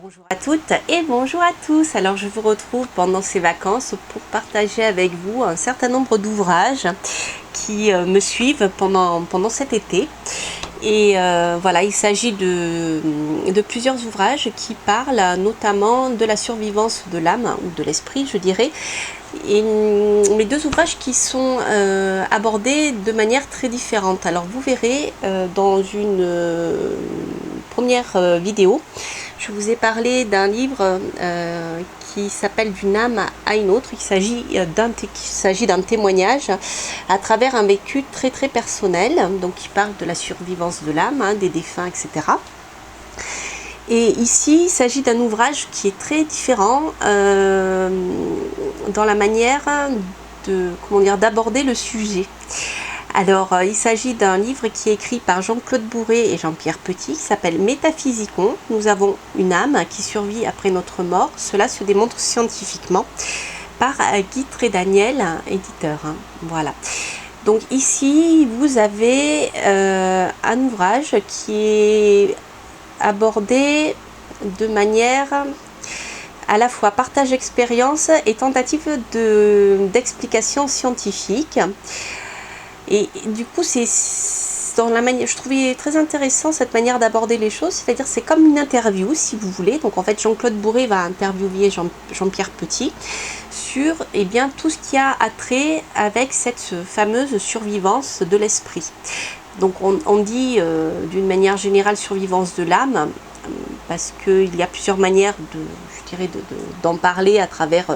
Bonjour à toutes et bonjour à tous. Alors je vous retrouve pendant ces vacances pour partager avec vous un certain nombre d'ouvrages qui me suivent pendant cet été. Et voilà, il s'agit de plusieurs ouvrages qui parlent notamment de la survivance de l'âme ou de l'esprit, je dirais. Et mes deux ouvrages qui sont abordés de manière très différente. Alors vous verrez dans une première vidéo, je vous ai parlé d'un livre qui s'appelle D'une âme à une autre. Il s'agit d'un témoignage à travers un vécu très très personnel, donc qui parle de la survivance de l'âme, des défunts, etc. Et ici, il s'agit d'un ouvrage qui est très différent dans la manière d'aborder le sujet. Alors, il s'agit d'un livre qui est écrit par Jean-Claude Bourré et Jean-Pierre Petit, qui s'appelle Métaphysicon. Nous avons une âme qui survit après notre mort. Cela se démontre scientifiquement par Guy Trédaniel, éditeur. Voilà. Donc ici, vous avez un ouvrage qui est abordé de manière à la fois partage d'expérience et tentative d'explication scientifique. Et du coup, c'est dans la manière, je trouvais très intéressant cette manière d'aborder les choses, c'est-à-dire c'est comme une interview si vous voulez. Donc en fait, Jean-Claude Bourré va interviewer Jean-Pierre Petit sur tout ce qui a trait avec cette fameuse survivance de l'esprit. Donc on dit d'une manière générale survivance de l'âme, parce qu'il y a plusieurs manières d'en parler à travers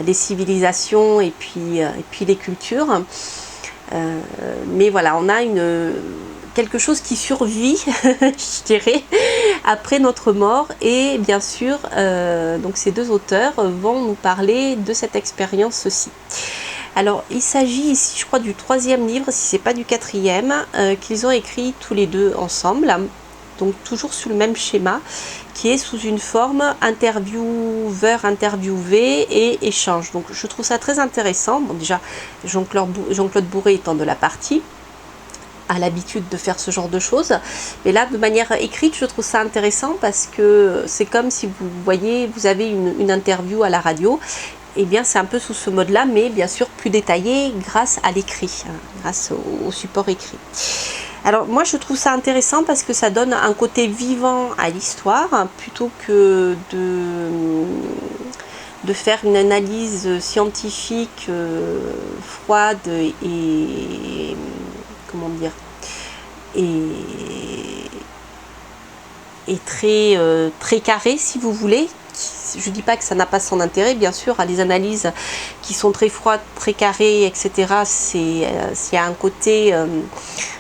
les civilisations et puis les cultures. Mais voilà, on a quelque chose qui survit, je dirais, après notre mort. Et bien sûr, donc ces deux auteurs vont nous parler de cette expérience-ci. Alors, il s'agit ici, je crois, du troisième livre, si ce n'est pas du quatrième, qu'ils ont écrit tous les deux ensemble. Donc, toujours sous le même schéma, qui est sous une forme intervieweur, interviewé et échange. Donc, je trouve ça très intéressant. Bon, déjà, Jean-Claude Bourré étant de la partie, a l'habitude de faire ce genre de choses. Mais là, de manière écrite, je trouve ça intéressant parce que c'est comme si vous voyez, vous avez une interview à la radio. Eh bien, c'est un peu sous ce mode-là, mais bien sûr plus détaillé grâce à l'écrit, grâce au support écrit. Alors moi je trouve ça intéressant parce que ça donne un côté vivant à l'histoire plutôt que de faire une analyse scientifique froide et comment dire et très carrée si vous voulez. Je ne dis pas que ça n'a pas son intérêt, bien sûr, les analyses qui sont très froides, très carrées, etc. C'est un côté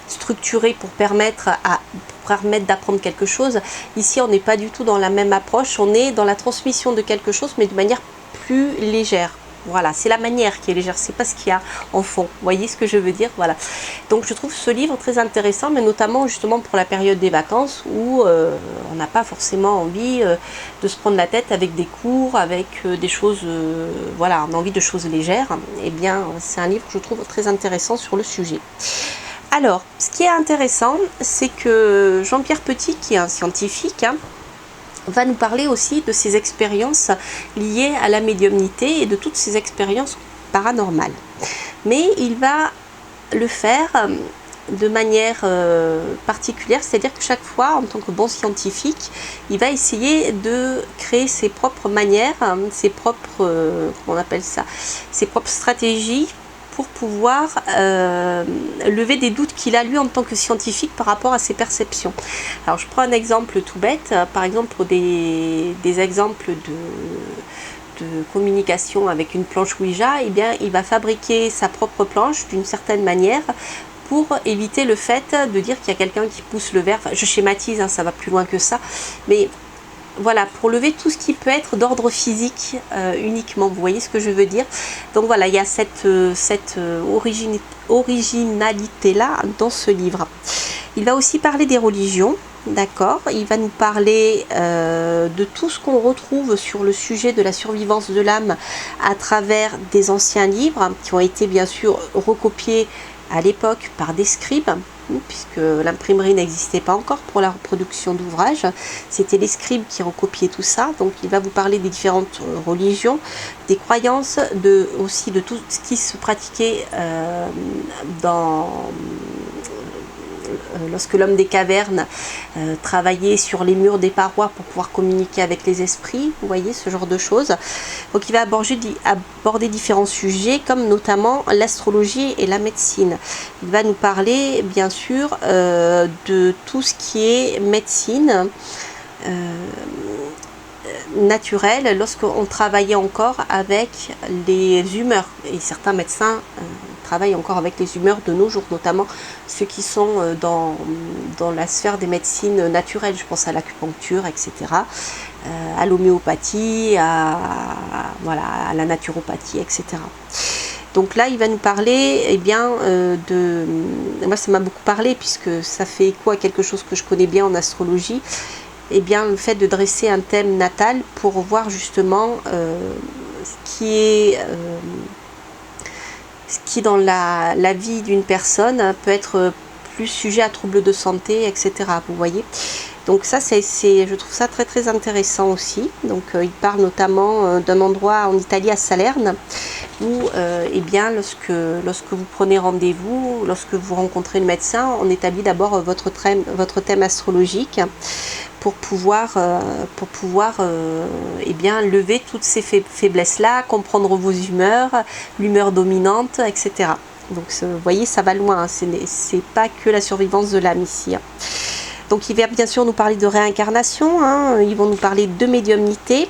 structuré pour permettre d'apprendre quelque chose. Ici, on n'est pas du tout dans la même approche, on est dans la transmission de quelque chose, mais de manière plus légère. Voilà, c'est la manière qui est légère, c'est pas ce qu'il y a en fond. Vous voyez ce que je veux dire? Voilà. Donc je trouve ce livre très intéressant, mais notamment justement pour la période des vacances où on n'a pas forcément envie de se prendre la tête avec des cours, avec des choses, voilà, on a envie de choses légères. Eh bien, c'est un livre que je trouve très intéressant sur le sujet. Alors, ce qui est intéressant, c'est que Jean-Pierre Petit, qui est un scientifique, va nous parler aussi de ses expériences liées à la médiumnité et de toutes ces expériences paranormales. Mais il va le faire de manière particulière, c'est-à-dire que chaque fois, en tant que bon scientifique, il va essayer de créer ses propres manières, ses propres, comment on appelle ça, ses propres stratégies pour pouvoir lever des doutes qu'il a lui en tant que scientifique par rapport à ses perceptions. Alors je prends un exemple tout bête, par exemple pour des exemples de communication avec une planche Ouija, eh bien il va fabriquer sa propre planche d'une certaine manière pour éviter le fait de dire qu'il y a quelqu'un qui pousse le verre. Enfin, je schématise, ça va plus loin que ça, mais voilà, pour lever tout ce qui peut être d'ordre physique uniquement, vous voyez ce que je veux dire. Donc voilà, il y a cette originalité-là dans ce livre. Il va aussi parler des religions, d'accord. Il va nous parler de tout ce qu'on retrouve sur le sujet de la survivance de l'âme à travers des anciens livres qui ont été bien sûr recopiés à l'époque par des scribes, puisque l'imprimerie n'existait pas encore pour la reproduction d'ouvrages. C'était les scribes qui recopiaient tout ça. Donc il va vous parler des différentes religions, des croyances, aussi de tout ce qui se pratiquait lorsque l'homme des cavernes travaillait sur les murs des parois pour pouvoir communiquer avec les esprits, vous voyez, ce genre de choses. Donc il va aborder différents sujets, comme notamment l'astrologie et la médecine. Il va nous parler, bien sûr, de tout ce qui est médecine naturelle, lorsqu'on travaillait encore avec les humeurs. Et certains médecins travaillent encore avec les humeurs de nos jours, notamment ceux qui sont dans la sphère des médecines naturelles. Je pense à l'acupuncture, etc., à l'homéopathie, voilà, à la naturopathie, etc. Donc là, il va nous parler, eh bien, moi ça m'a beaucoup parlé, puisque ça fait écho à quelque chose que je connais bien en astrologie. Eh bien, le fait de dresser un thème natal pour voir justement ce qui dans la vie d'une personne peut être plus sujet à troubles de santé, etc. Vous voyez. Donc ça, je trouve ça très très intéressant aussi. Donc il parle notamment d'un endroit en Italie, à Salerne, où eh bien, lorsque vous prenez rendez-vous, lorsque vous rencontrez le médecin, on établit d'abord votre thème astrologique pour pouvoir eh bien, lever toutes ces faiblesses-là, comprendre vos humeurs, l'humeur dominante, etc. Donc vous voyez, ça va loin, hein. C'est pas que la survivance de l'âme ici, hein. Donc il va bien sûr nous parler de réincarnation, hein. Ils vont nous parler de médiumnité.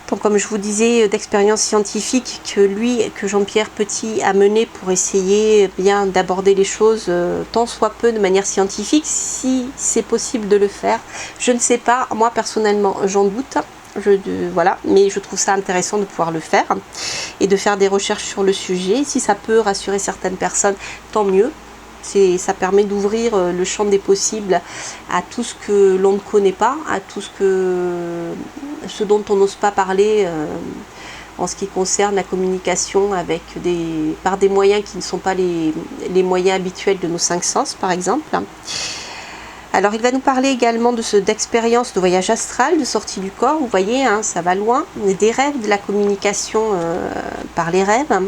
Donc, comme je vous disais, d'expériences scientifiques que Jean-Pierre Petit a mené pour essayer bien d'aborder les choses tant soit peu de manière scientifique, si c'est possible de le faire. Je ne sais pas, moi personnellement j'en doute, voilà, mais je trouve ça intéressant de pouvoir le faire et de faire des recherches sur le sujet. Si ça peut rassurer certaines personnes, tant mieux. Ça permet d'ouvrir le champ des possibles à tout ce que l'on ne connaît pas, à tout ce dont on n'ose pas parler en ce qui concerne la communication par des moyens qui ne sont pas les moyens habituels de nos 5 sens, par exemple. Alors il va nous parler également d'expériences de voyage astral, de sortie du corps. Vous voyez, hein, ça va loin. Des rêves, de la communication par les rêves.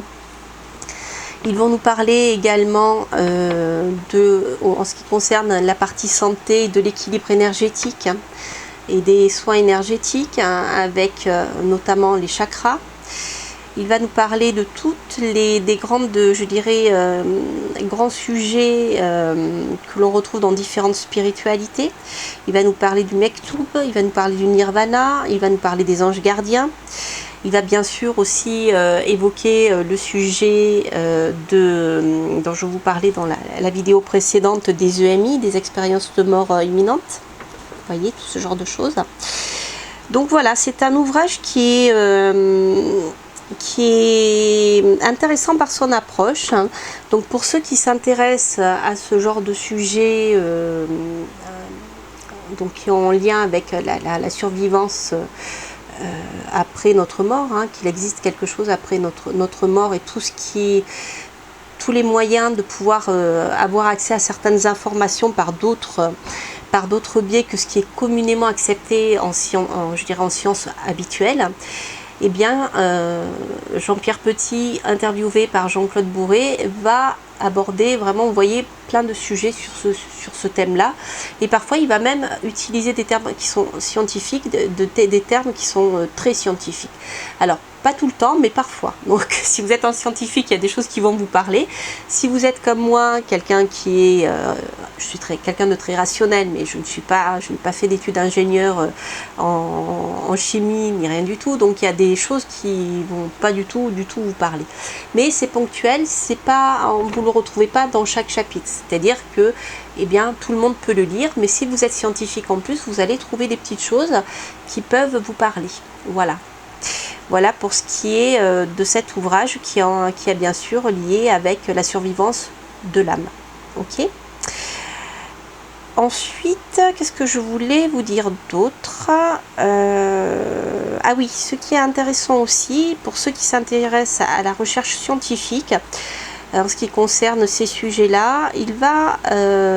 Ils vont nous parler également en ce qui concerne la partie santé, de l'équilibre énergétique, hein, et des soins énergétiques, hein, avec notamment les chakras. Il va nous parler de grands sujets que l'on retrouve dans différentes spiritualités. Il va nous parler du Mektoub, il va nous parler du Nirvana, il va nous parler des anges gardiens. Il va bien sûr aussi évoquer le sujet dont je vous parlais dans la vidéo précédente, des EMI, des expériences de mort imminente. Vous voyez, tout ce genre de choses. Donc voilà, c'est un ouvrage qui est intéressant par son approche. Donc pour ceux qui s'intéressent à ce genre de sujet, donc qui ont en lien avec la survivance après notre mort, hein, qu'il existe quelque chose après notre mort, et tous les moyens de pouvoir avoir accès à certaines informations par d'autres biais que ce qui est communément accepté en sciences habituelles. Eh bien, Jean-Pierre Petit, interviewé par Jean-Claude Bourré, va aborder vraiment, vous voyez, plein de sujets sur ce thème-là. Et parfois, il va même utiliser des termes qui sont scientifiques, des termes qui sont très scientifiques. Alors, pas tout le temps, mais parfois. Donc, si vous êtes un scientifique, il y a des choses qui vont vous parler. Si vous êtes comme moi, quelqu'un qui est... je suis quelqu'un de très rationnel, mais je n'ai pas fait d'études d'ingénieur en chimie, ni rien du tout. Donc, il y a des choses qui vont pas du tout vous parler. Mais c'est ponctuel, vous ne le retrouvez pas dans chaque chapitre. C'est-à-dire que, eh bien, tout le monde peut le lire, mais si vous êtes scientifique en plus, vous allez trouver des petites choses qui peuvent vous parler. Voilà. Voilà pour ce qui est de cet ouvrage qui est bien sûr lié avec la survivance de l'âme. Ok. Ensuite, qu'est-ce que je voulais vous dire d'autre ? Ah oui, ce qui est intéressant aussi, pour ceux qui s'intéressent à la recherche scientifique, en ce qui concerne ces sujets-là. Il va,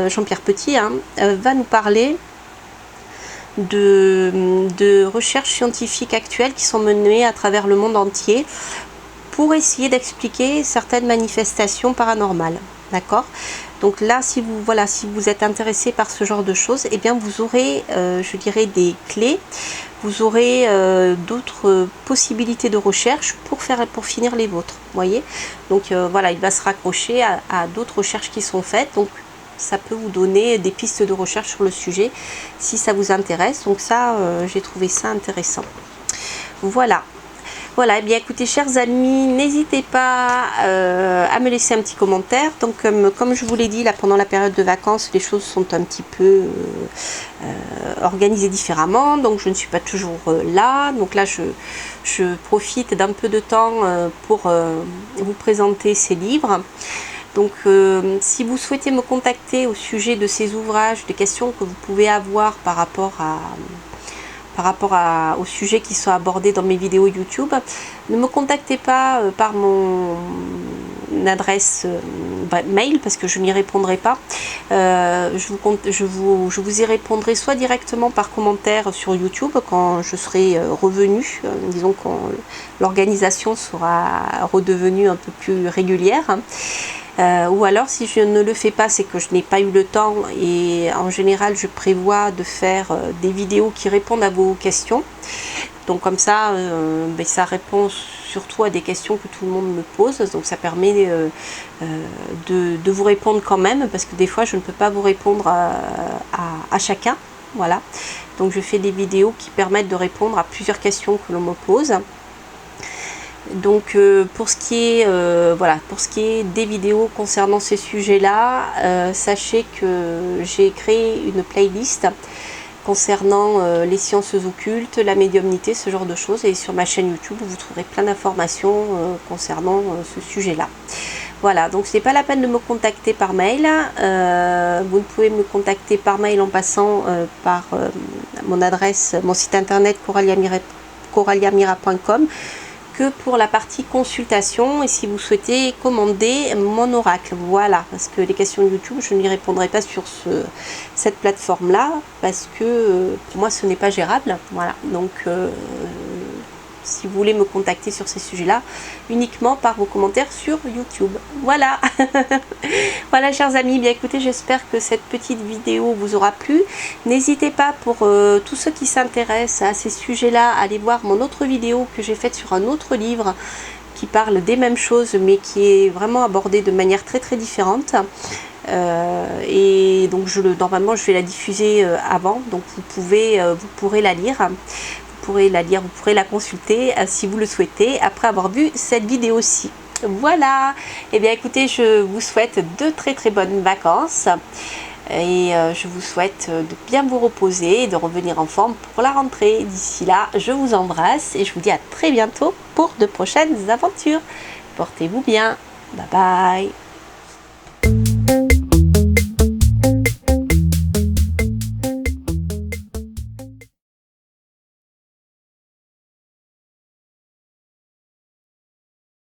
Jean-Pierre Petit, va nous parler de recherches scientifiques actuelles qui sont menées à travers le monde entier pour essayer d'expliquer certaines manifestations paranormales. D'accord? Donc là, si vous êtes intéressé par ce genre de choses, eh bien vous aurez, je dirais, des clés, vous aurez d'autres possibilités de recherche pour finir les vôtres. Voyez? Donc voilà, il va se raccrocher à d'autres recherches qui sont faites. Donc ça peut vous donner des pistes de recherche sur le sujet si ça vous intéresse. Donc ça, j'ai trouvé ça intéressant. Voilà. Voilà, et bien écoutez, chers amis, n'hésitez pas à me laisser un petit commentaire. Donc comme je vous l'ai dit, là pendant la période de vacances, les choses sont un petit peu organisées différemment. Donc je ne suis pas toujours là. Donc là, je profite d'un peu de temps pour vous présenter ces livres. Donc si vous souhaitez me contacter au sujet de ces ouvrages, des questions que vous pouvez avoir par rapport aux sujets qui sont abordés dans mes vidéos YouTube, ne me contactez pas par mon adresse mail parce que je n'y répondrai pas. Je vous y répondrai soit directement par commentaire sur YouTube quand je serai revenu, disons quand l'organisation sera redevenue un peu plus régulière. Ou alors si je ne le fais pas, c'est que je n'ai pas eu le temps, et en général je prévois de faire des vidéos qui répondent à vos questions. Donc comme ça, ça répond surtout à des questions que tout le monde me pose, donc ça permet de vous répondre quand même, parce que des fois je ne peux pas vous répondre à chacun. Voilà, donc je fais des vidéos qui permettent de répondre à plusieurs questions que l'on me pose. Donc pour ce qui est des vidéos concernant ces sujets-là, sachez que j'ai créé une playlist concernant les sciences occultes, la médiumnité, ce genre de choses, et sur ma chaîne YouTube vous trouverez plein d'informations concernant ce sujet-là. Voilà, donc ce n'est pas la peine de me contacter par mail. Vous pouvez me contacter par mail en passant par mon adresse, mon site internet coraliamira.com, que pour la partie consultation, et si vous souhaitez commander mon oracle. Voilà, parce que les questions de YouTube, je n'y répondrai pas sur cette plateforme là, parce que pour moi ce n'est pas gérable. Voilà, donc si vous voulez me contacter sur ces sujets là, uniquement par vos commentaires sur YouTube. Voilà. Voilà, chers amis, bien écoutez, j'espère que cette petite vidéo vous aura plu. N'hésitez pas, pour tous ceux qui s'intéressent à ces sujets là, à aller voir mon autre vidéo que j'ai faite sur un autre livre qui parle des mêmes choses mais qui est vraiment abordé de manière très très différente. Et donc normalement je vais la diffuser avant, donc vous pourrez la lire. Vous pourrez la consulter si vous le souhaitez après avoir vu cette vidéo-ci. Voilà, et bien écoutez, je vous souhaite de très très bonnes vacances, et je vous souhaite de bien vous reposer et de revenir en forme pour la rentrée. D'ici là, je vous embrasse et je vous dis à très bientôt pour de prochaines aventures. Portez-vous bien, bye bye.